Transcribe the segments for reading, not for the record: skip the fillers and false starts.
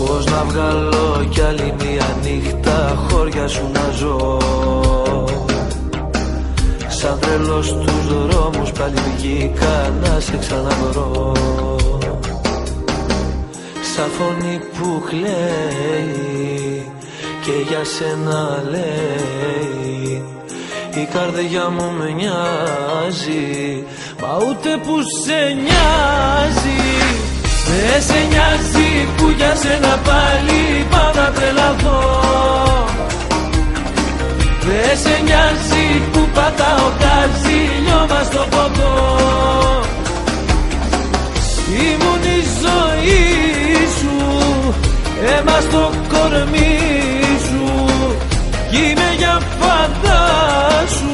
Πώς να βγάλω κι άλλη μια νύχτα χώρια σου να ζω. Σαν τρελός στους δρόμους πάλι βγήκα να σε ξαναβρω. Σαν φωνή που κλαίει και για σένα λέει. Η καρδιά μου με νοιάζει, μα ούτε που σε νοιάζει. Δεν σε νοιάζει που για σένα πάλι πάω να τρελαθώ. Δεν σε νοιάζει που πατάω καζίνιο μας στο ποτό. Ήμουν η ζωή σου, αίμα στο κορμί σου. Κι είμαι για πάντα σου,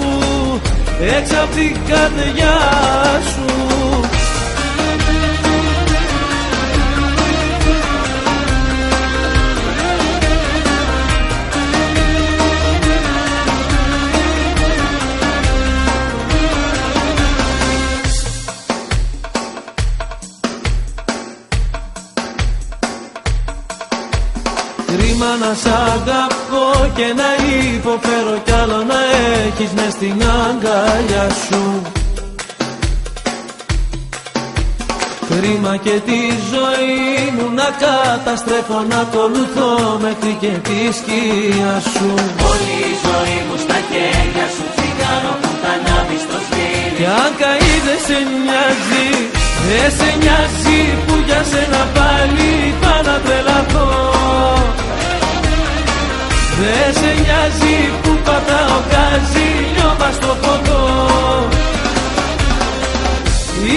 έξω απ' την καρδιά σου. Κρίμα να σ' αγαπώ και να υποφέρω κι άλλο να έχεις μες στην αγκαλιά σου. Κρίμα και τη ζωή μου να καταστρέφω, να ακολουθώ μέχρι και τη σκιά σου. Όλη η ζωή μου στα χέρια σου, τσιγάρο που τα ανάβει στο σπίτι. Κι αν καεί δεν σε νοιάζει, δεν σε νοιάζει που για σένα πάλι πάω να τρελαθώ. Δεν σε νοιάζει που πατάω καζίνιο μας στο ποτό.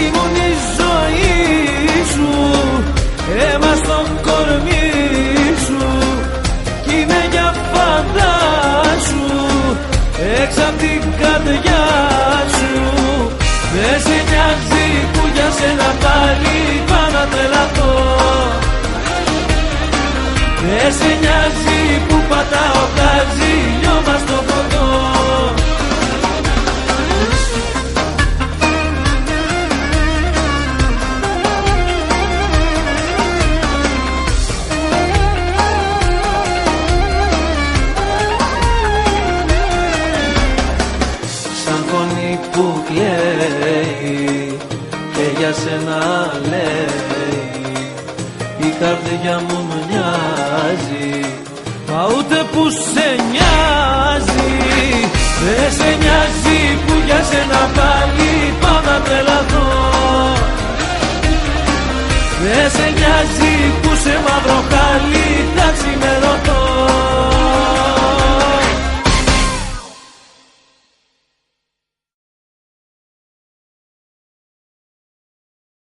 Ήμουν η ζωή σου, αίμα στο κορμί σου. Κι είμαι για πάντα σου, έξω απ' την καρδιά σου. Δεν σε νοιάζει που για σένα πάλι πάω να τρελαθώ. Δεν σε νοιάζει που πατάω καζίνιο μας στο ποτό. Σαν φωνή που κλαίει και για σένα λέει. Η καρδιά μου μοιάζει, μα ούτε που σε νοιάζει. Δεν σε νοιάζει που για σένα πάλι πάω να τρελαθώ. Δεν σε νοιάζει που σε μαύρο χαλί θα ξημερωτώ.